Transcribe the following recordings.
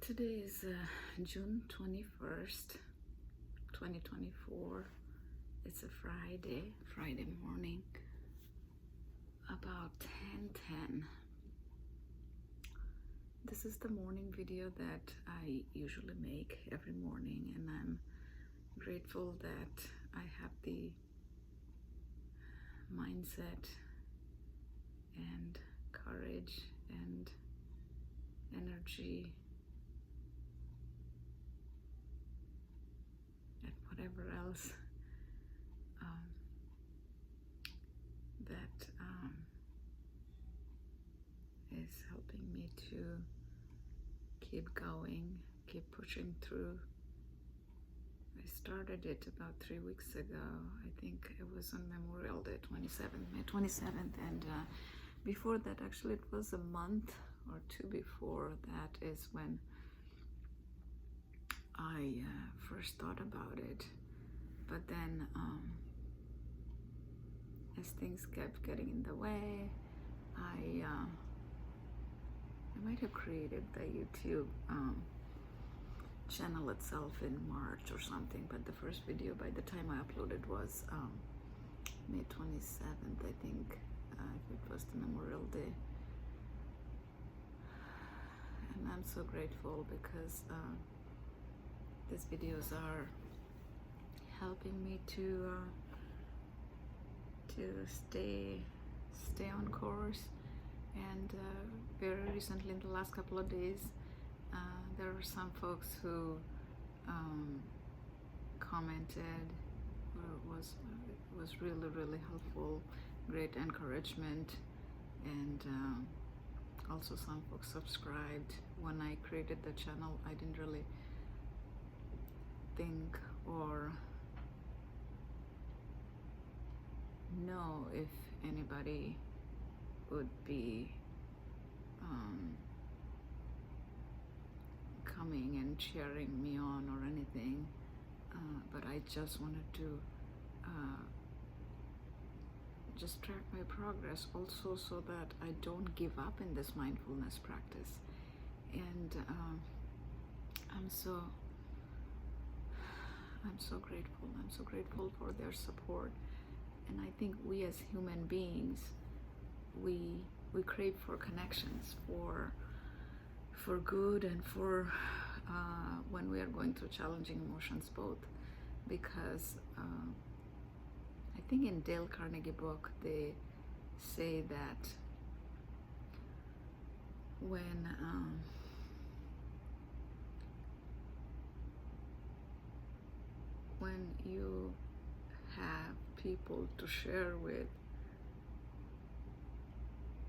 Today is June 21st, 2024. It's a Friday morning, about 10:10. This is the morning video that I usually make every morning, and I'm grateful that I have the mindset and courage and energy and whatever else that is helping me to keep going, keep pushing through. I started it about 3 weeks ago. I think it was on Memorial Day, May 27th, and before that, actually, it was a month or two before that is when I first thought about it. But then as things kept getting in the way, I might have created the YouTube channel itself in March or something, but the first video by the time I uploaded was May 27th, I think. It was the Memorial Day. And I'm so grateful because these videos are helping me to stay on course. And very recently, in the last couple of days, there were some folks who commented. It was really helpful, great encouragement, and also some folks subscribed. When I created the channel, I didn't really think or know if anybody would be coming and cheering me on or anything, but I just wanted to just track my progress also, so that I don't give up in this mindfulness practice. And I'm so grateful. I'm so grateful for their support. And I think we as human beings, we crave for connections, for good and for when we are going through challenging emotions, both. Because I think in Dale Carnegie book, they say that when you have people to share with,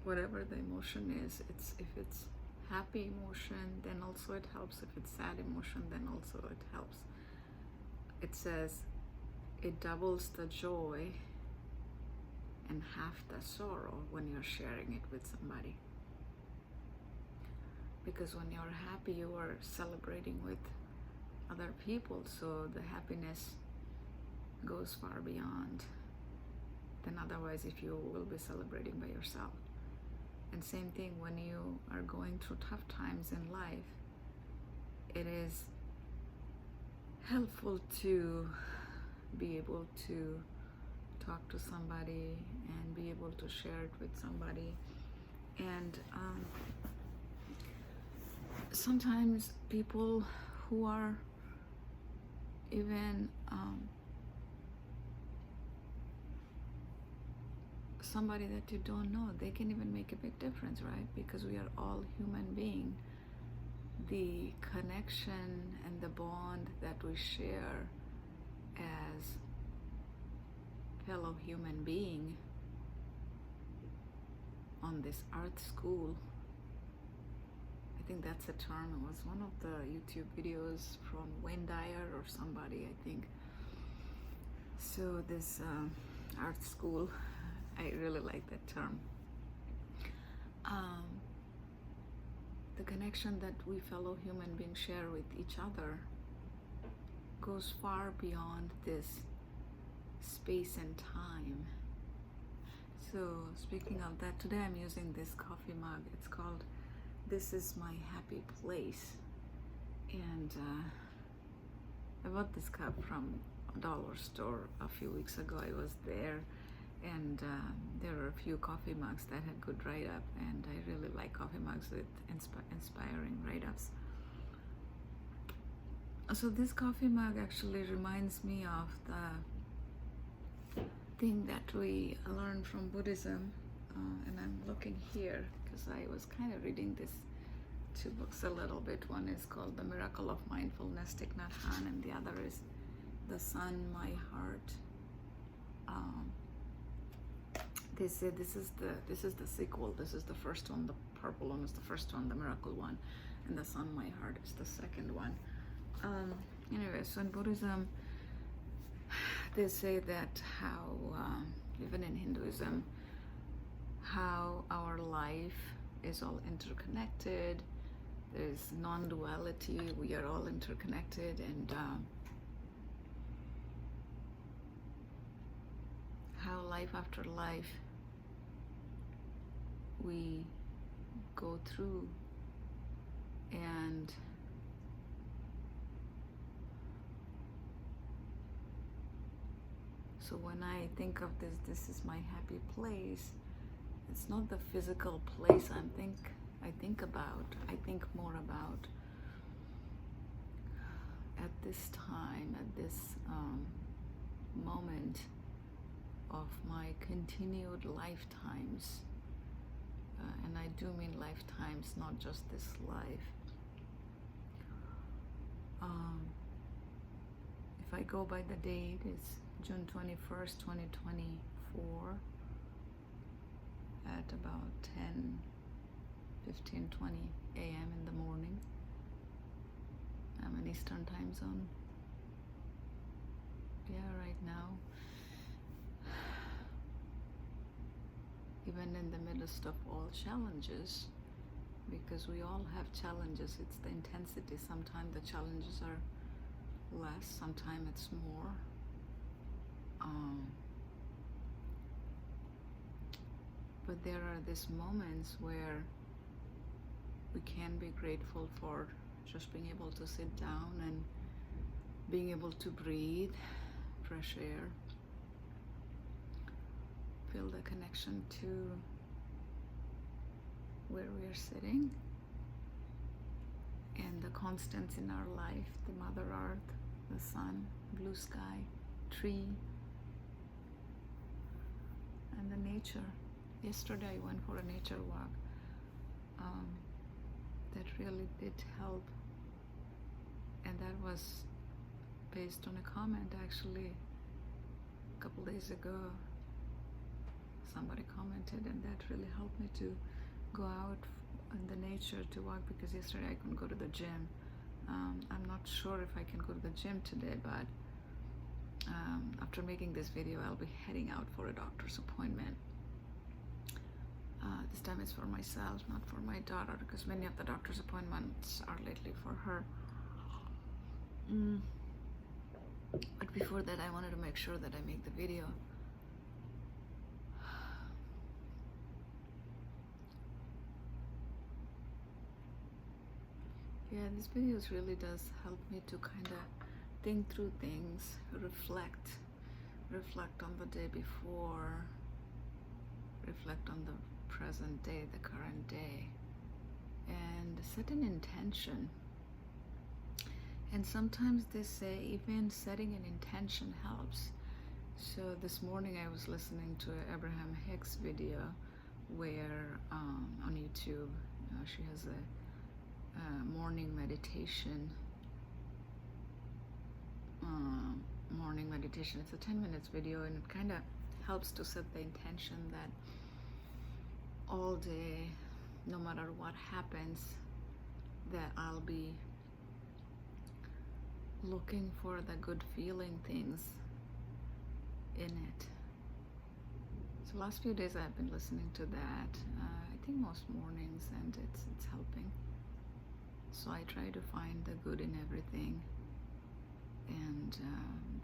whatever the emotion is, if it's happy emotion, then also it helps. If it's sad emotion, then also it helps. It says it doubles the joy and half the sorrow when you're sharing it with somebody. Because when you're happy, you are celebrating with other people, so the happiness goes far beyond than otherwise if you will be celebrating by yourself. And same thing when you are going through tough times in life, it is helpful to be able to talk to somebody and be able to share it with somebody. And sometimes people who are even somebody that you don't know, they can even make a big difference, right? Because we are all human beings. The connection and the bond that we share as fellow human being on this art school, I think that's a term. It was one of the YouTube videos from Wayne Dyer or somebody, I think. So this art school, I really like that term. The connection that we fellow human beings share with each other goes far beyond this space and time. So speaking of that, today I'm using this coffee mug. It's called This Is My Happy Place. And I bought this cup from a dollar store a few weeks ago. I was there, and there were a few coffee mugs that had good write-up, and I really like coffee mugs with inspiring write-ups. So this coffee mug actually reminds me of the thing that we learned from Buddhism, and I'm looking here because I was kind of reading these two books a little bit. One is called The Miracle of Mindfulness, Thich Nhat Hanh, and the other is The Sun, My Heart. They say this is the sequel. This is the first one. The purple one is the first one, the miracle one, and The Sun, My Heart is the second one. Anyway, so in Buddhism, they say that how, even in Hinduism, how our life is all interconnected. There's non-duality. We are all interconnected, and how life after life we go through, and so when I think of this is my happy place, it's not the physical place I think about. I think more about at this time, at this moment of my continued lifetimes, and I do mean lifetimes, not just this life. If I go by the date, it's June 21st, 2024 at about 10:20 a.m. in the morning. I'm in Eastern time zone. Yeah, right now. Even in the midst of all challenges, because we all have challenges, it's the intensity. Sometimes the challenges are less, sometimes it's more. But there are these moments where we can be grateful for just being able to sit down and being able to breathe, fresh air, feel the connection to where we are sitting, and the constants in our life, the Mother Earth, the sun, blue sky, tree, and the nature. Yesterday I went for a nature walk. That really did help, and that was based on a comment actually a couple days ago. Somebody commented, and that really helped me to go out in the nature to walk, because yesterday I couldn't go to the gym. I'm not sure if I can go to the gym today, but after making this video I'll be heading out for a doctor's appointment. This time it's for myself, not for my daughter, because many of the doctor's appointments are lately for her. But before that I wanted to make sure that I make the video. Yeah, this videos really does help me to kind of think through things, reflect on the day before, reflect on the present day, the current day, and set an intention. And sometimes they say even setting an intention helps. So this morning I was listening to Abraham Hicks video where on YouTube, she has a morning meditation. It's a 10 minutes video, and it kind of helps to set the intention that all day, no matter what happens, that I'll be looking for the good feeling things in it. So last few days I've been listening to that, I think most mornings, and it's helping. So I try to find the good in everything, and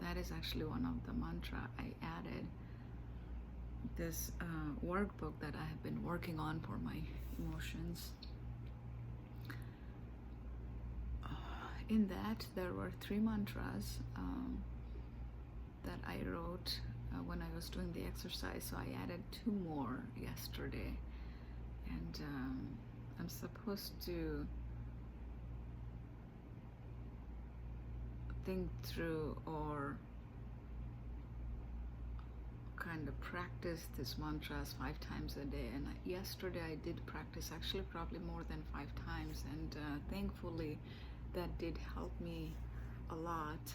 that is actually one of the mantra I added. This workbook that I have been working on for my emotions, in that there were 3 mantras that I wrote when I was doing the exercise. So I added 2 more yesterday, and I'm supposed to think through or kind of practice these mantras 5 times a day. And yesterday I did practice actually probably more than 5 times, and thankfully that did help me a lot,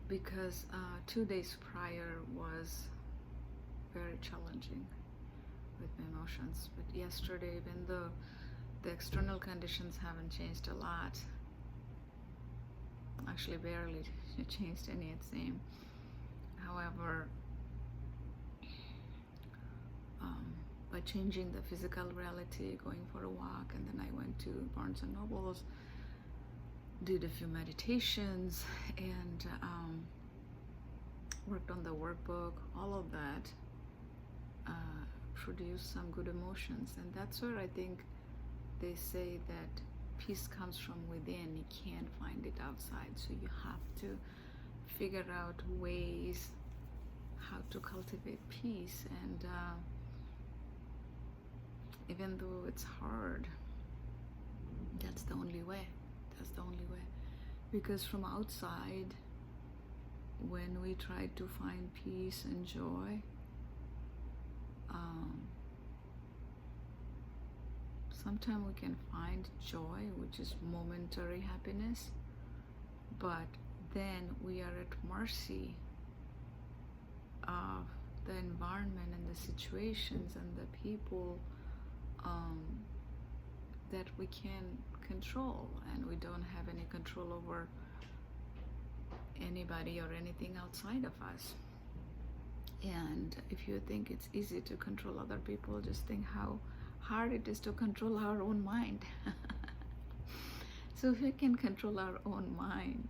because 2 days prior was very challenging with my emotions. But yesterday, even though the external conditions haven't changed a lot, actually barely changed any, it seemed. However, by changing the physical reality, going for a walk, and then I went to Barnes and Noble's, did a few meditations, and worked on the workbook, all of that produced some good emotions. And that's where I think they say that peace comes from within. You can't find it outside, so you have to figure out ways how to cultivate peace. And even though it's hard, that's the only way. That's the only way. Because from outside, when we try to find peace and joy, sometimes we can find joy, which is momentary happiness, but then we are at mercy of the environment and the situations and the people that we can control, and we don't have any control over anybody or anything outside of us. And if you think it's easy to control other people, just think how hard it is to control our own mind. So if we can control our own mind,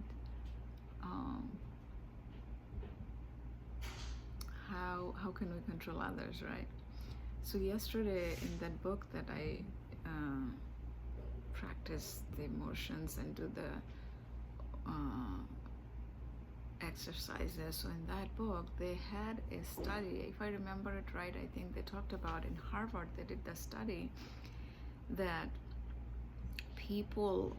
how can we control others, right? So yesterday in that book that I practice the emotions and do the exercises. So in that book, they had a study, if I remember it right, I think they talked about in Harvard, they did the study that people,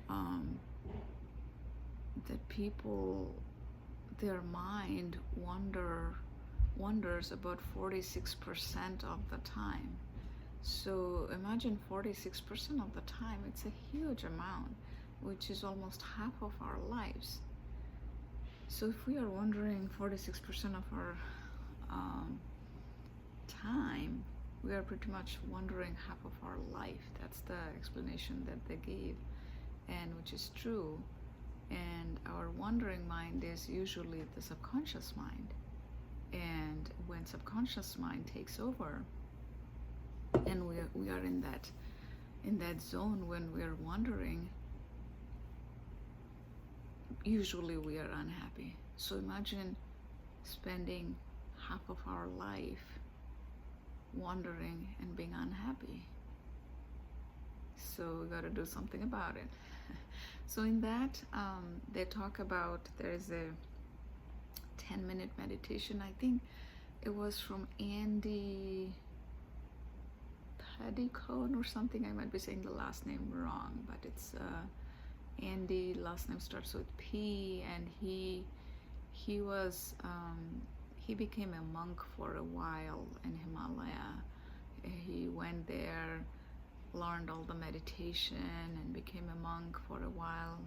their mind wanders about 46% of the time. So imagine 46% of the time, it's a huge amount, which is almost half of our lives. So if we are wondering 46% of our time, we are pretty much wondering half of our life. That's the explanation that they gave, and which is true. And our wandering mind is usually the subconscious mind. And when subconscious mind takes over, and we are in that zone when we are wandering, usually we are unhappy. So imagine spending half of our life wandering and being unhappy. So we got to do something about it. So in that, they talk about, there's a 10-minute meditation. I think it was from Andy Petticone or something. I might be saying the last name wrong, but it's Andy, last name starts with P, and he became a monk for a while in Himalaya. He went there, learned all the meditation, and became a monk for a while,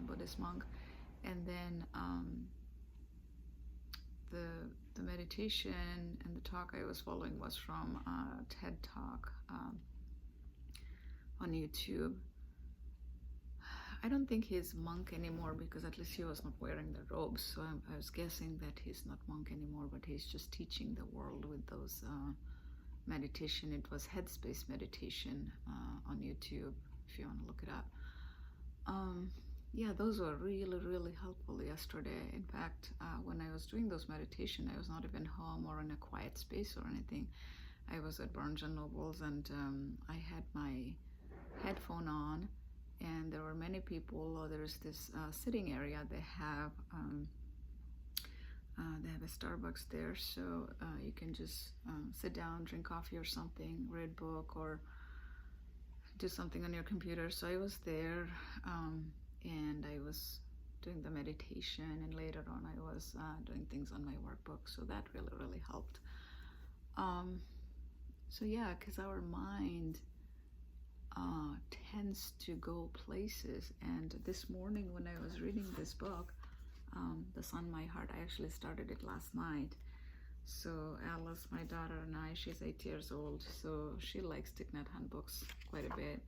Buddhist monk. And then the meditation and the talk I was following was from TED Talk on YouTube. I don't think he's monk anymore, because at least he was not wearing the robes. So I was guessing that he's not monk anymore, but he's just teaching the world with those meditation. It was Headspace meditation on YouTube, if you want to look it up. Yeah, those were really, really helpful yesterday. In fact, when I was doing those meditation, I was not even home or in a quiet space or anything. I was at Barnes and Noble's, and I had my headphone on, and there were many people. There's this sitting area. They have a Starbucks there, so you can just sit down, drink coffee or something, read a book, or do something on your computer. So I was there, and I was doing the meditation, and later on I was doing things on my workbook. So that really helped. So yeah, because our mind tends to go places. And this morning when I was reading this book, The Sun, My Heart, I actually started it last night. So Alice, my daughter, and she's 8 years old, so she likes Thich Nhat Hanh books quite a bit.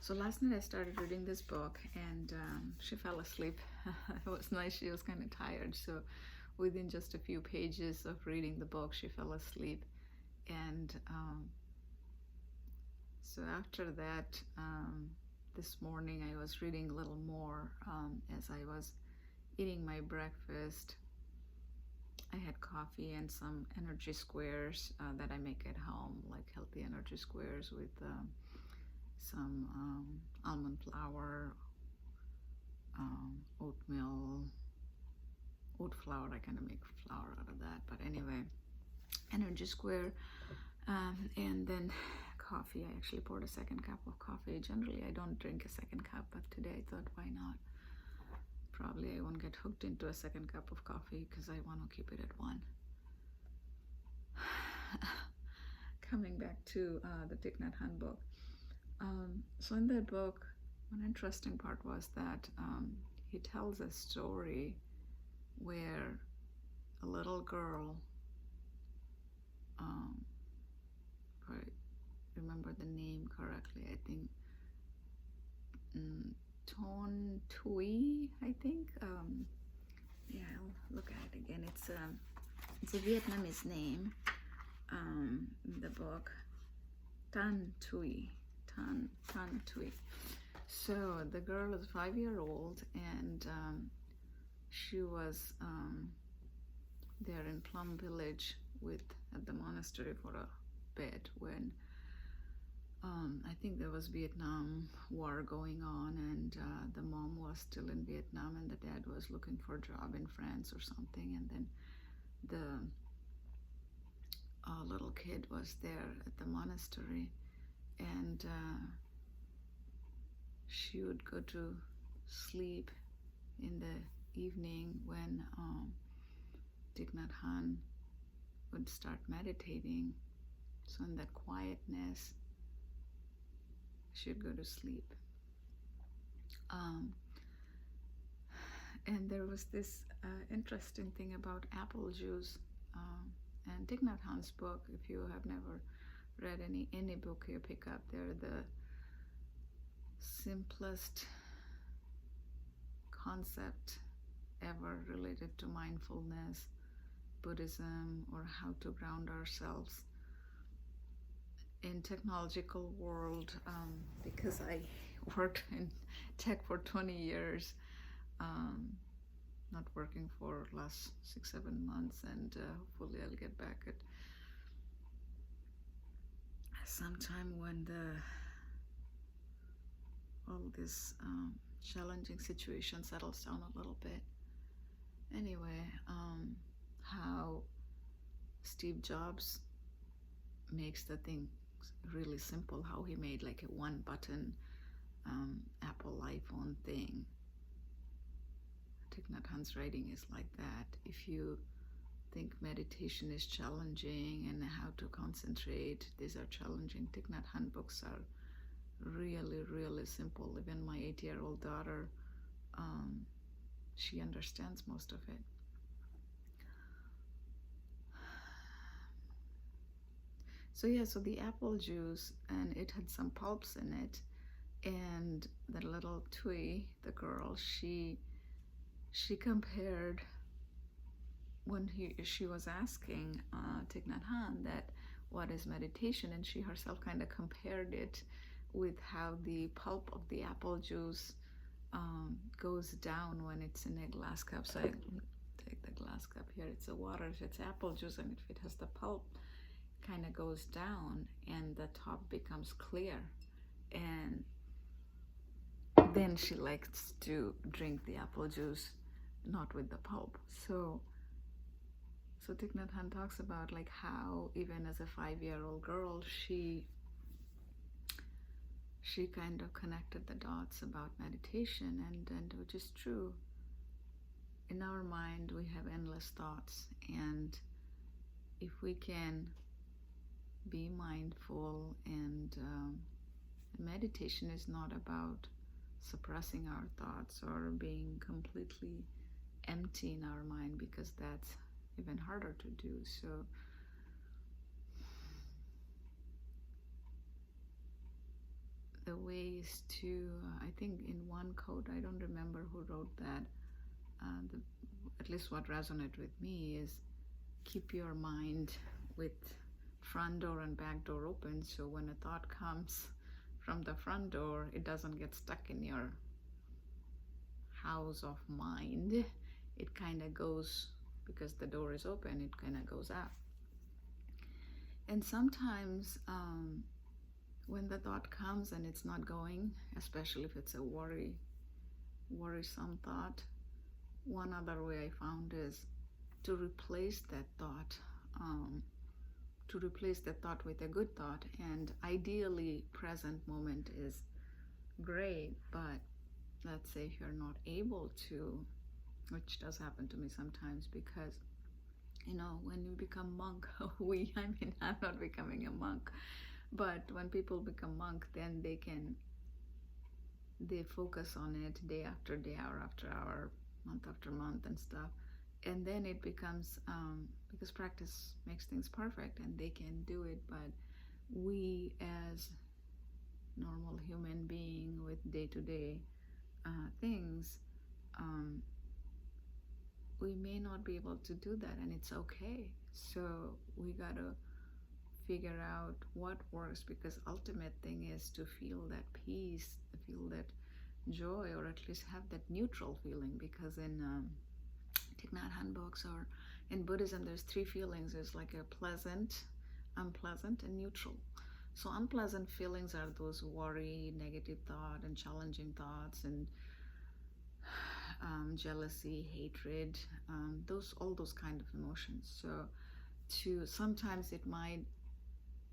So last night I started reading this book, and she fell asleep. It was nice. She was kind of tired, so within just a few pages of reading the book, she fell asleep. And so after that, this morning I was reading a little more as I was eating my breakfast. I had coffee and some energy squares that I make at home, like healthy energy squares with some almond flour, oatmeal, oat flour. I kind of make flour out of that, but anyway, energy square, and then coffee. I actually poured a second cup of coffee. Generally I don't drink a second cup, but today I thought, why not? Probably I won't get hooked into a second cup of coffee because I want to keep it at one. Coming back to the Thich Nhat Hanh book. So in that book, one interesting part was that he tells a story where a little girl, if I remember the name correctly, I think Ton Tui, I think. Yeah, I'll look at it again. It's a Vietnamese name. In the book, Tan Tui. Tan Tui. So the girl is 5-year-old, and she was there in Plum Village at the monastery for a bit when I think there was Vietnam War going on, and the mom was still in Vietnam, and the dad was looking for a job in France or something, and then the little kid was there at the monastery, and she would go to sleep in the evening when Thich Nhat Hanh would start meditating. So in that quietness, she'd go to sleep. And there was this interesting thing about apple juice. And Thich Nhat Hanh's book, if you have never read any book you pick up, they're the simplest concept ever related to mindfulness, Buddhism, or how to ground ourselves in technological world. Because I worked in tech for 20 years, not working for last 6-7 months, and hopefully I'll get back at sometime when all this challenging situation settles down a little bit. Anyway, how Steve Jobs makes the thing really simple, how he made like a one button Apple iPhone thing. Thich Nhat Hanh's writing is like that. If you think meditation is challenging and how to concentrate, these are challenging. Thich Nhat Hanh books are really simple. Even my 8-year-old daughter, she understands most of it. So yeah, so the apple juice, and it had some pulps in it, and the little Tui, the girl, she compared, when she was asking Thich Nhat Hanh that what is meditation, and she herself kind of compared it with how the pulp of the apple juice goes down when it's in a glass cup. So I take the glass cup here, it's a water, if it's apple juice, and if it has the pulp, kind of goes down and the top becomes clear. And then she likes to drink the apple juice, not with the pulp. So Thich Nhat Hanh talks about like how even as a 5-year-old girl, she kind of connected the dots about meditation, and which is true. In our mind, we have endless thoughts, and if we can be mindful, and meditation is not about suppressing our thoughts or being completely empty in our mind, because that's even harder to do. So the way is to, I think in one quote, I don't remember who wrote that, at least what resonated with me is keep your mind with front door and back door open, so when a thought comes from the front door, it doesn't get stuck in your house of mind. It kind of goes, because the door is open, it kind of goes out. And sometimes when the thought comes and it's not going, especially if it's a worrisome thought, one other way I found is to replace that thought, with a good thought. And ideally, present moment is great, but let's say if you're not able to, which does happen to me sometimes, because when you become monk, I'm not becoming a monk, but when people become monk, then they focus on it day after day, hour after hour, month after month and stuff. And then it becomes, because practice makes things perfect and they can do it, but we as normal human being with day-to-day things, we may not be able to do that, and it's okay. So we gotta figure out what works, because ultimate thing is to feel that peace, feel that joy, or at least have that neutral feeling. Because in Thich Nhat Hanh books or in Buddhism, there's 3 feelings. There's like a pleasant, unpleasant, and neutral. So unpleasant feelings are those worry, negative thought, and challenging thoughts, and jealousy, hatred, all those kind of emotions. So sometimes it might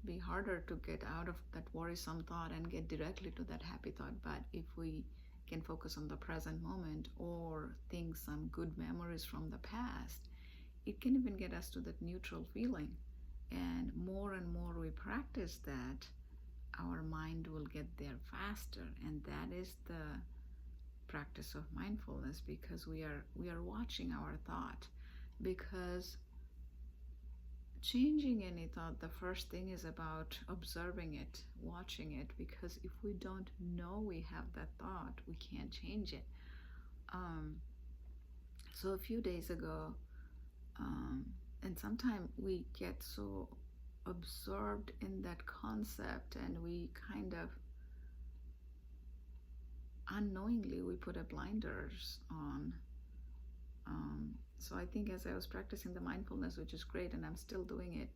be harder to get out of that worrisome thought and get directly to that happy thought. But if we can focus on the present moment or think some good memories from the past, it can even get us to that neutral feeling. And more we practice that, our mind will get there faster. And that is the practice of mindfulness, because we are watching our thought. Because changing any thought, the first thing is about observing it, watching it, because if we don't know we have that thought, we can't change it. So a few days ago, and sometimes we get so absorbed in that concept, and we kind of unknowingly we put a blinders on. So I think as I was practicing the mindfulness, which is great, and I'm still doing it,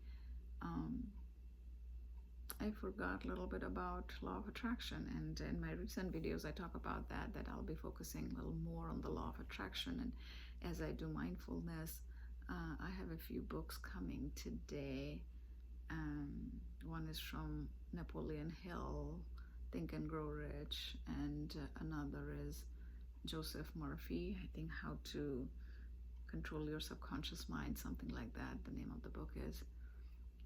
I forgot a little bit about law of attraction. And in my recent videos, I talk about that I'll be focusing a little more on the law of attraction. And as I do mindfulness, I have a few books coming today. One is from Napoleon Hill, Think and Grow Rich, and another is Joseph Murphy, I think How to Control Your Subconscious Mind, something like that, the name of the book is.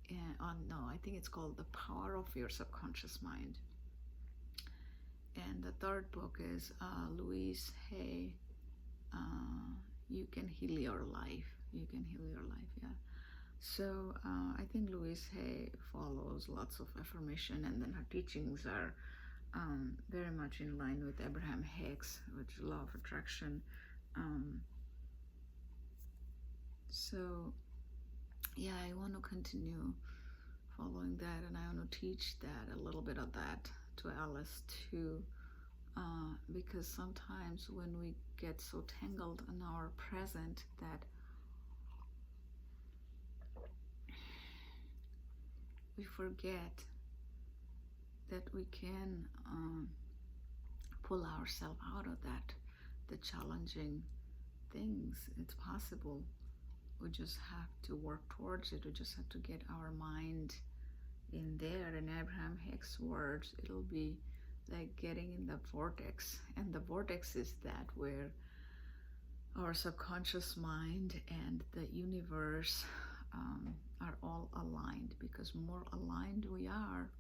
And I think it's called The Power of Your Subconscious Mind. And the third book is Louise Hay, You Can Heal Your Life. You Can Heal Your Life, yeah. So I think Louise Hay follows lots of affirmation, and then her teachings are very much in line with Abraham Hicks, which is law of attraction. So yeah, I want to continue following that, and I want to teach that, a little bit of that, to Alice too, because sometimes when we get so tangled in our present that we forget that we can pull ourselves out of that, the challenging things. It's possible. We just have to work towards it. We just have to get our mind in there. In Abraham Hicks' words, it'll be like getting in the vortex. And the vortex is that where our subconscious mind and the universe are all aligned, because more aligned we are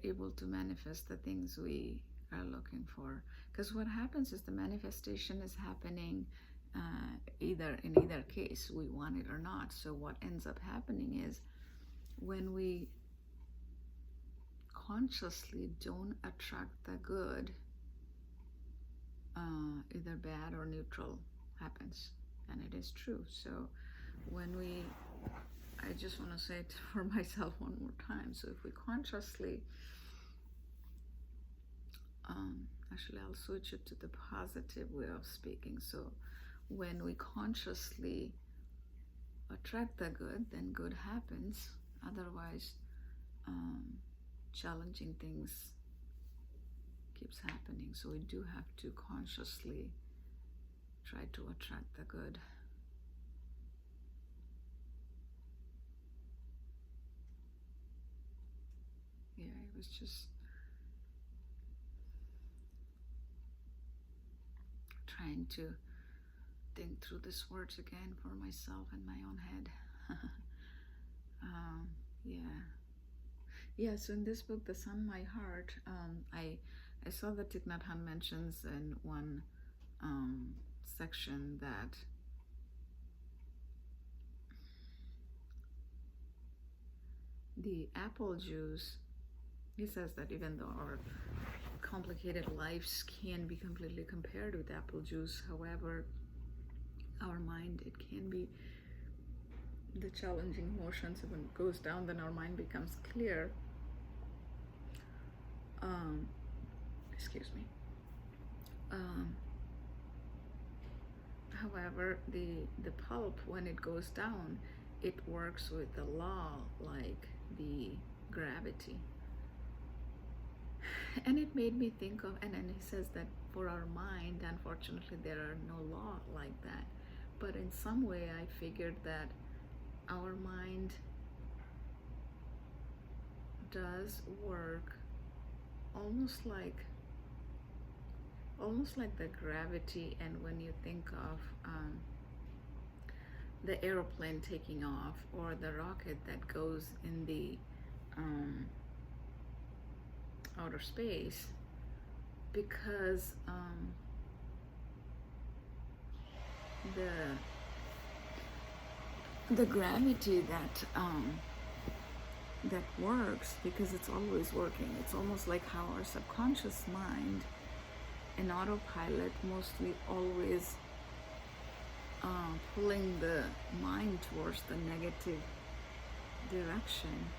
able to manifest the things we are looking for. Because what happens is the manifestation is happening in either case, we want it or not. So what ends up happening is when we consciously don't attract the good, either bad or neutral happens, and it is true. So when I just want to say it for myself one more time. So if we consciously, actually I'll switch it to the positive way of speaking. So when we consciously attract the good, then good happens. Otherwise, challenging things keeps happening. So we do have to consciously try to attract the good. Yeah, I was just trying to think through these words again for myself in my own head. Yeah, so in this book, The Sun, My Heart, I saw that Thich Nhat Hanh mentions in one section that the apple juice, he says that even though our complicated lives can be completely compared with apple juice, however, our mind, it can be the challenging emotions. When it goes down, then our mind becomes clear. Excuse me. However, the pulp, when it goes down, it works with the law like the gravity. And it made me think of, and he says that for our mind, unfortunately, there are no law like that. But in some way, I figured that our mind does work almost like the gravity. And when you think of the aeroplane taking off, or the rocket that goes in the outer space, because the gravity that works, because it's always working. It's almost like how our subconscious mind in autopilot mostly always pulling the mind towards the negative direction.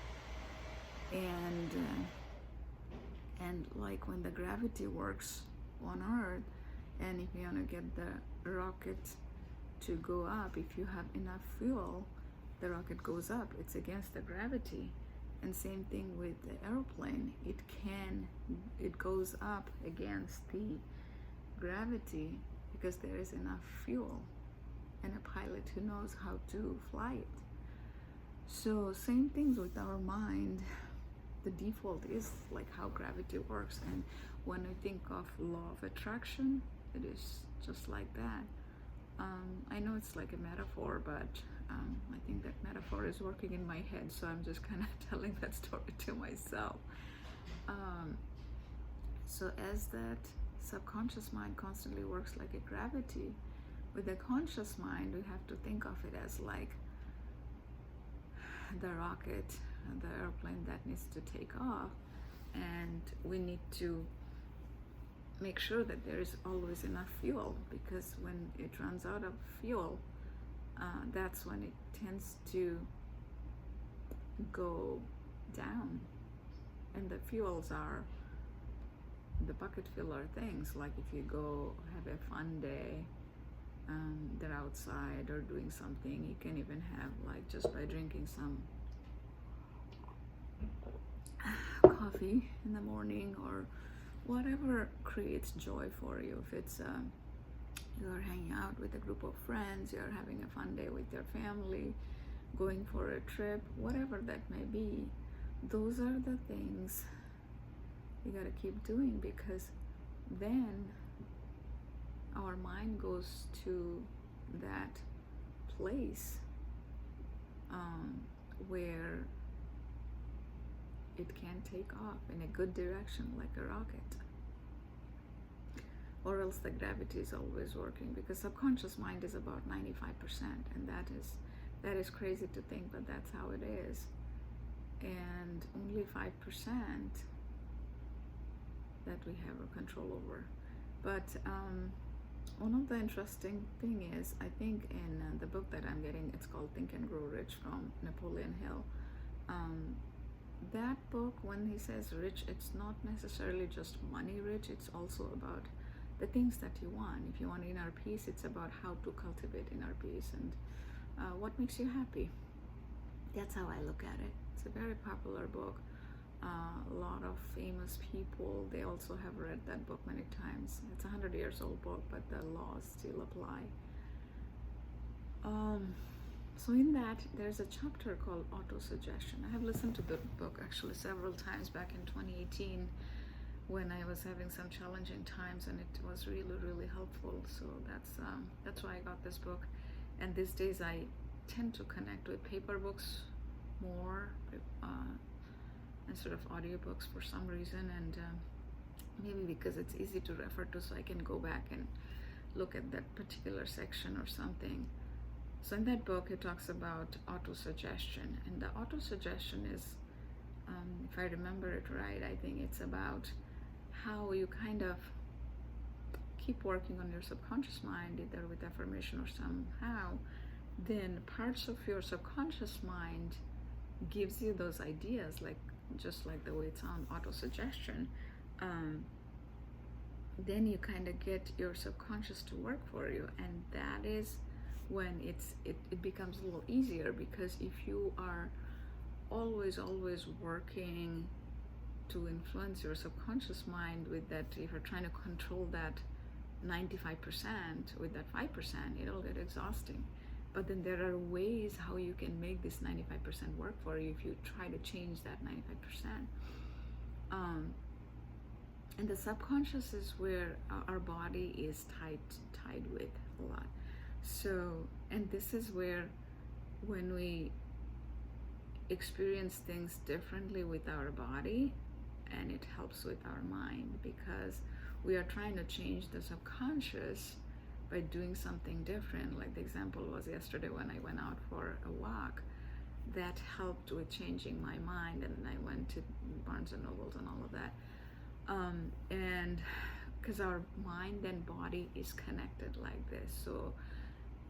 And like when the gravity works on Earth, and if you want to get the rocket to go up, if you have enough fuel, the rocket goes up. It's against the gravity. And same thing with the airplane. It goes up against the gravity because there is enough fuel and a pilot who knows how to fly it. So same things with our mind. The default is like how gravity works. And when I think of law of attraction, it is just like that. I know it's like a metaphor, but I think that metaphor is working in my head, so I'm just kind of telling that story to myself. So as that subconscious mind constantly works like a gravity, with the conscious mind, we have to think of it as like the rocket, the airplane that needs to take off, and we need to make sure that there is always enough fuel, because when it runs out of fuel, that's when it tends to go down. And the fuels are the bucket filler things, like if you go have a fun day, they're outside or doing something, you can even have, like, just by drinking some coffee in the morning, or whatever creates joy for you. If it's you're hanging out with a group of friends, you're having a fun day with your family, going for a trip, whatever that may be, those are the things you got to keep doing, because then our mind goes to that place where it can take off in a good direction like a rocket. Or else the gravity is always working, because subconscious mind is about 95%, and that is crazy to think, but that's how it is. And only 5% that we have control over. But one of the interesting thing is, I think in the book that I'm getting, it's called Think and Grow Rich from Napoleon Hill. That book, when he says rich, it's not necessarily just money rich, it's also about the things that you want. If you want inner peace, it's about how to cultivate inner peace and what makes you happy. That's how I look at it. It's a very popular book. A lot of famous people, they also have read that book many times. It's a 100-year-old book, but the laws still apply. So in that, there's a chapter called Auto-Suggestion. I have listened to the book actually several times back in 2018 when I was having some challenging times, and it was really, really helpful. So that's why I got this book. And these days I tend to connect with paper books more instead of audiobooks for some reason, and maybe because it's easy to refer to, so I can go back and look at that particular section or something. So in that book, it talks about auto-suggestion, and the auto-suggestion is, if I remember it right, I think it's about how you kind of keep working on your subconscious mind, either with affirmation or somehow, then parts of your subconscious mind gives you those ideas, like just like the way it's on auto-suggestion. Then you kind of get your subconscious to work for you, and that is when it becomes a little easier, because if you are always working to influence your subconscious mind with that, if you're trying to control that 95% with that 5%, it'll get exhausting. But then there are ways how you can make this 95% work for you if you try to change that 95%. And the subconscious is where our body is tied with a lot. So, and this is where, when we experience things differently with our body, and it helps with our mind, because we are trying to change the subconscious by doing something different. Like the example was yesterday when I went out for a walk, that helped with changing my mind, and then I went to Barnes and Nobles and all of that. And because our mind and body is connected like this, so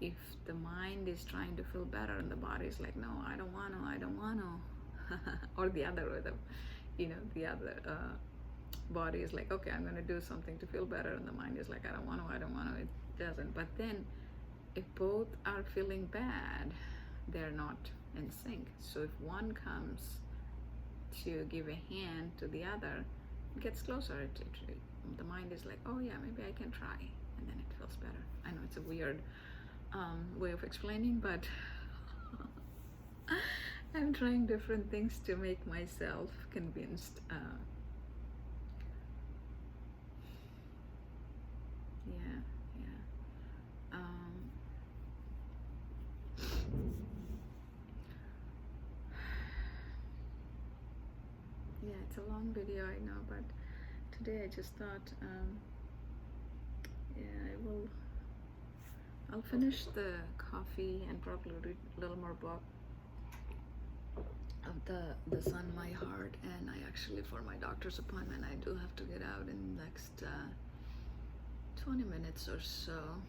if the mind is trying to feel better and the body is like, no, I don't want to, or the other way, the other body is like, okay, I'm going to do something to feel better, and the mind is like, I don't want to, it doesn't. But then if both are feeling bad, they're not in sync. So if one comes to give a hand to the other, it gets closer. The mind is like, oh yeah, maybe I can try, and then it feels better. I know it's a weird way of explaining, but I'm trying different things to make myself convinced. Yeah, it's a long video, I know, but today I just thought, I'll finish the coffee and probably read a little more book of the Sun, My Heart. And I actually, for my doctor's appointment, I do have to get out in the next 20 minutes or so.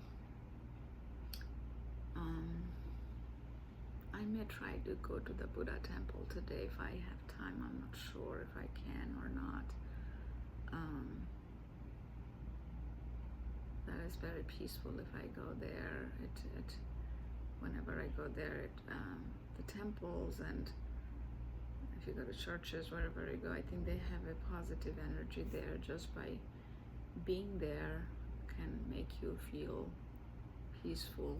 I may try to go to the Buddha temple today if I have time. I'm not sure if I can or not. That is very peaceful if I go there. Whenever I go there, the temples, and if you go to churches, wherever you go, I think they have a positive energy there. Just by being there can make you feel peaceful.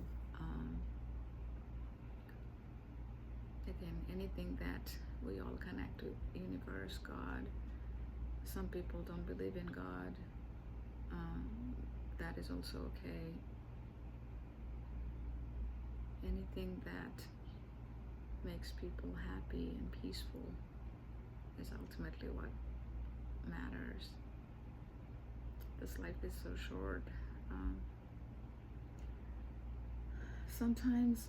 Again, anything that we all connect to, universe, God. Some people don't believe in God. That is also okay. Anything that makes people happy and peaceful is ultimately what matters. This life is so short. Sometimes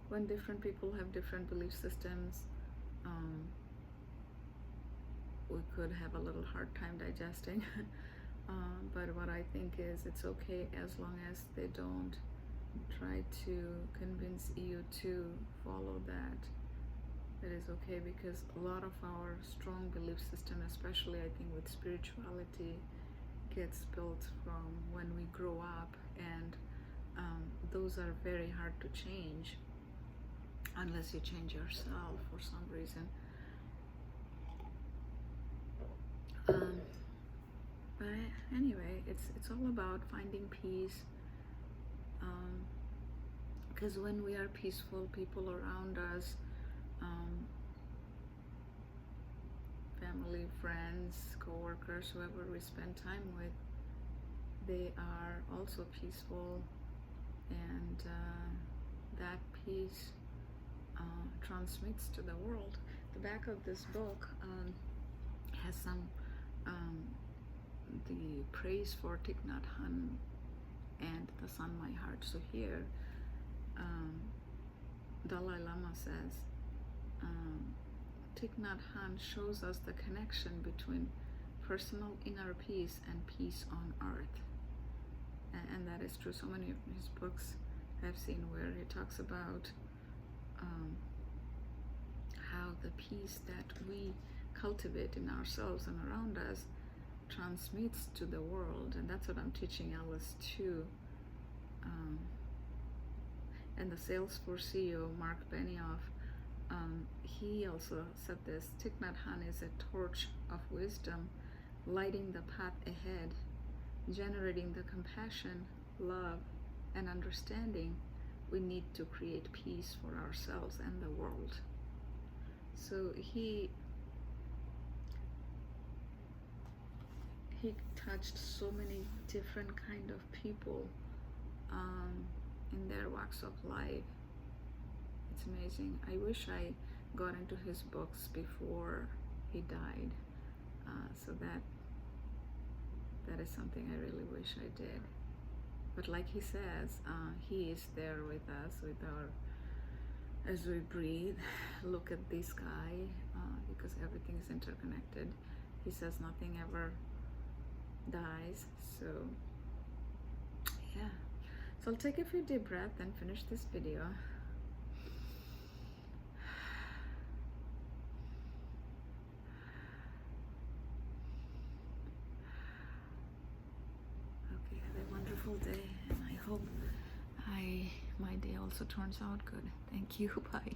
when different people have different belief systems, we could have a little hard time digesting. But what I think is it's okay as long as they don't try to convince you to follow that. It is okay, because a lot of our strong belief system, especially I think with spirituality, gets built from when we grow up, and those are very hard to change unless you change yourself for some reason. But anyway, it's all about finding peace, because when we are peaceful, people around us, family, friends, co-workers, whoever we spend time with, they are also peaceful, and that peace transmits to the world. The back of this book has some the praise for Thich Nhat Hanh and the Sun My Heart. So here Dalai Lama says, Thich Nhat Hanh shows us the connection between personal inner peace and peace on earth. And that is true. So many of his books I've seen where he talks about how the peace that we cultivate in ourselves and around us transmits to the world. And that's what I'm teaching Alice too. And the Salesforce CEO, Mark Benioff, he also said this: Thich Nhat Hanh is a torch of wisdom, lighting the path ahead, generating the compassion, love, and understanding we need to create peace for ourselves and the world. So he touched so many different kind of people in their walks of life. It's amazing. I wish I got into his books before he died. So that is something I really wish I did. But like he says, he is there with us, as we breathe, look at the sky, because everything is interconnected. He says nothing ever dies. So yeah. So I'll take a few deep breaths and finish this video. Okay, have a wonderful day, and I hope my day also turns out good. Thank you. Bye.